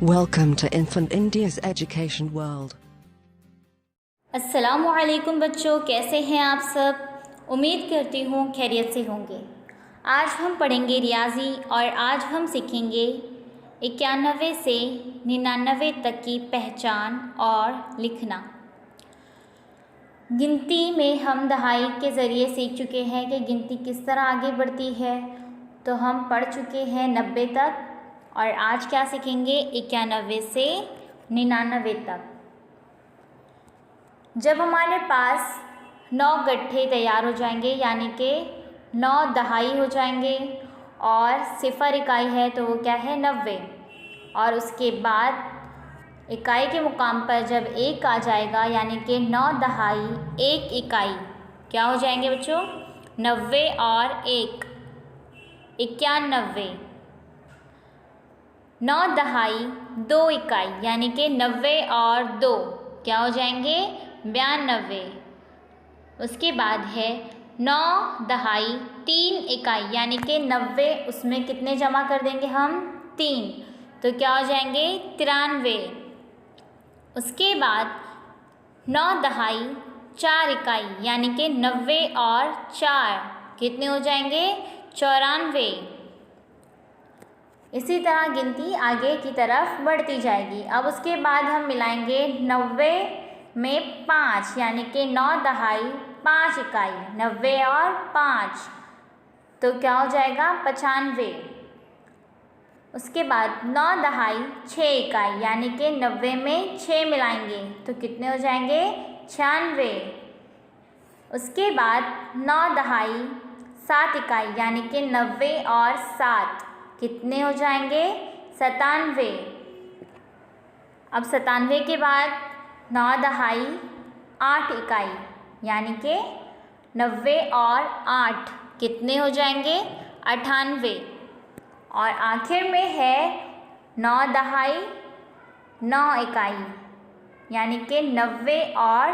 Welcome to Infant India's Education World. अस्सलामुअलैकुम बच्चों, कैसे हैं आप सब। उम्मीद करती हूँ खैरियत से होंगे। आज हम पढ़ेंगे रियाजी और आज हम सीखेंगे 91 से 99 तक की पहचान और लिखना। गिनती में हम दहाई के ज़रिए सीख चुके हैं कि गिनती किस तरह आगे बढ़ती है, तो हम पढ़ चुके हैं 90 तक और आज क्या सीखेंगे 91 से 99 तक। जब हमारे पास 9 गट्ठे तैयार हो जाएंगे यानी कि 9 दहाई हो जाएंगे और सिफर इकाई है तो वो क्या है 90, और उसके बाद इकाई के मुकाम पर जब 1 आ जाएगा यानी कि 9 दहाई 1 इकाई क्या हो जाएंगे बच्चों 90 और 1 91। 9 दहाई 2 इकाई यानी कि 90 और 2 क्या हो जाएंगे 92। उसके बाद है 9 दहाई 3 इकाई यानी कि 90, उसमें कितने जमा कर देंगे हम 3, तो क्या हो जाएंगे 93। उसके बाद 9 दहाई 4 इकाई यानी कि 90 और 4 कितने हो जाएंगे 94। इसी तरह गिनती आगे की तरफ बढ़ती जाएगी। अब उसके बाद हम मिलाएंगे 90 में 5 यानी कि 9 दहाई 5 इकाई 90 और 5, तो क्या हो जाएगा 95। उसके बाद 9 दहाई 6 इकाई यानी कि 90 में 6 मिलाएंगे तो कितने हो जाएंगे 96। उसके बाद 9 दहाई 7 इकाई यानी कि 90 और 7 कितने हो जाएंगे 97। अब 97 के बाद 9 दहाई 8 इकाई यानी कि 90 और 8 कितने हो जाएंगे 98। और आखिर में है 9 दहाई 9 इकाई यानी कि 90 और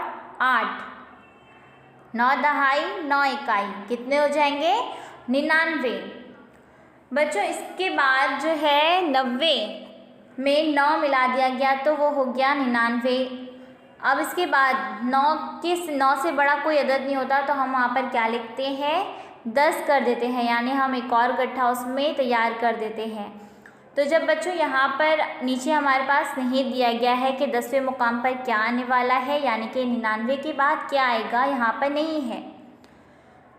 8, 9 दहाई 9 इकाई कितने हो जाएंगे 99। बच्चों इसके बाद जो है 90 में 9 मिला दिया गया तो वो हो गया 99। अब इसके बाद 9 से बड़ा कोई अदद नहीं होता तो हम वहाँ पर क्या लिखते हैं 10 कर देते हैं, यानी हम एक और गट्ठा उसमें तैयार कर देते हैं। तो जब बच्चों यहाँ पर नीचे हमारे पास नहीं दिया गया है कि 10वें मुकाम पर क्या आने वाला है यानी कि 99 के बाद क्या आएगा यहाँ पर नहीं है।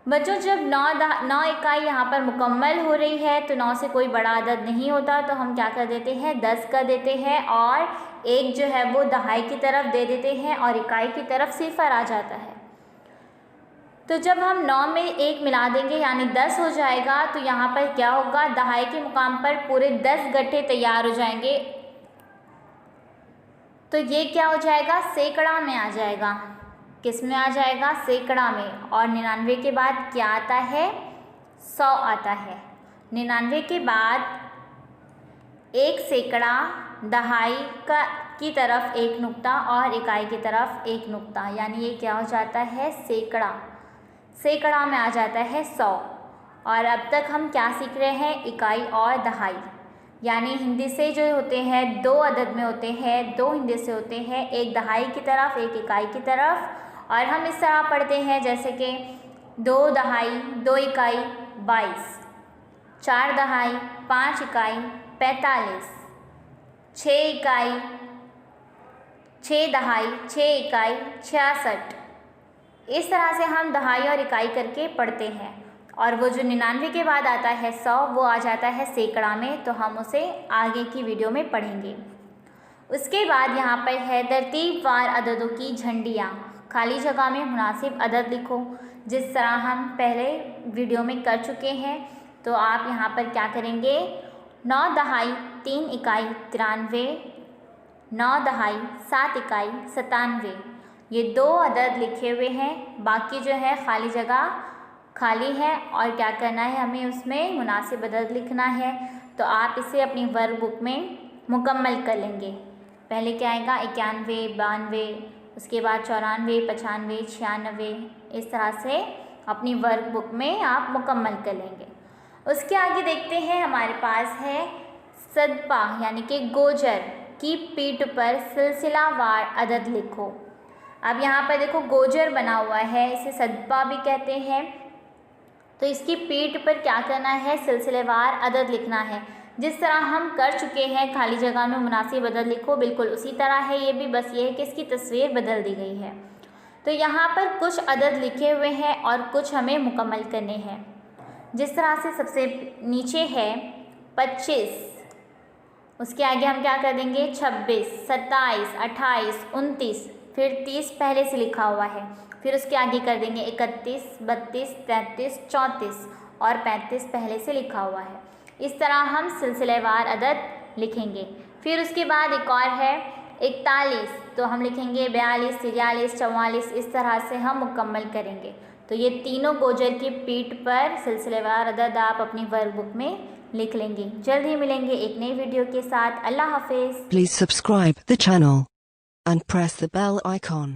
बच्चों जब 9 इकाई यहाँ पर मुकम्मल हो रही है तो 9 से कोई बड़ा अदद नहीं होता तो हम क्या कर देते हैं 10 कर देते हैं और एक जो है वो दहाई की तरफ दे देते हैं और इकाई की तरफ सिफर आ जाता है। तो जब हम 9 में 1 मिला देंगे यानी 10 हो जाएगा तो यहाँ पर क्या होगा दहाई के मुकाम पर पूरे 10 गट्ठे तैयार हो जाएंगे, तो ये क्या हो जाएगा सैकड़ा में आ जाएगा। किस में आ जाएगा सैकड़ा में। और 99 के बाद क्या आता है 100 आता है। 99 के बाद एक सैकड़ा दहाई की तरफ 1 नुक्ता और इकाई की तरफ 1 नुक्ता, यानी ये क्या हो जाता है सैकड़ा। सैकड़ा में आ जाता है 100। और अब तक हम क्या सीख रहे हैं इकाई और दहाई, यानी हिंदी से जो होते हैं 2 अदद में होते हैं, 2 हिंदी से होते हैं, एक दहाई की तरफ एक इकाई की तरफ। और हम इस तरह पढ़ते हैं जैसे कि 2 दहाई 2 इकाई 22, 4 दहाई 5 इकाई 45, 6 इकाई 6 दहाई 6 इकाई 66। इस तरह से हम दहाई और इकाई करके पढ़ते हैं। और वो जो 99 के बाद आता है 100 वो आ जाता है सैकड़ा में, तो हम उसे आगे की वीडियो में पढ़ेंगे। उसके बाद यहाँ पर है तरतीबवार अददों की झंडियाँ। खाली जगह में मुनासिब अदद लिखो, जिस तरह हम पहले वीडियो में कर चुके हैं। तो आप यहाँ पर क्या करेंगे 9 दहाई 3 इकाई 93, 9 दहाई 7 इकाई 97, ये 2 अदद लिखे हुए हैं। बाकी जो है खाली जगह खाली है और क्या करना है हमें उसमें मुनासिब अदद लिखना है। तो आप इसे अपनी वर्क बुक में मुकम्मल कर लेंगे। पहले क्या आएगा 91, 92, उसके बाद 94, 95, 96, इस तरह से अपनी वर्क बुक में आप मुकम्मल कर लेंगे। उसके आगे देखते हैं हमारे पास है सदपा यानी कि गोजर की पीठ पर सिलसिलावार अदद लिखो। अब यहाँ पर देखो गोजर बना हुआ है, इसे सदपा भी कहते हैं। तो इसकी पीठ पर क्या करना है, सिलसिलेवार अदद लिखना है। जिस तरह हम कर चुके हैं खाली जगह में मुनासिब अदद लिखो, बिल्कुल उसी तरह है ये भी, बस ये है कि इसकी तस्वीर बदल दी गई है। तो यहाँ पर कुछ अदद लिखे हुए हैं और कुछ हमें मुकम्मल करने हैं। जिस तरह से सबसे नीचे है 25, उसके आगे हम क्या कर देंगे 26, 27, 28, 29, फिर 30 पहले से लिखा हुआ है, फिर उसके आगे कर देंगे 31, 32, 33, 34 और 35 पहले से लिखा हुआ है। इस तरह हम सिलसिलेवार अदद लिखेंगे। फिर उसके बाद एक और है 41, तो हम लिखेंगे 42, 43, 44, इस तरह से हम मुकम्मल करेंगे। तो ये तीनों गोजर की पीठ पर सिलसिलेवार अदद आप अपनी वर्कबुक में लिख लेंगे। जल्द ही मिलेंगे एक नई वीडियो के साथ। अल्लाह हाफिज़। Please subscribe the channel and press the bell icon.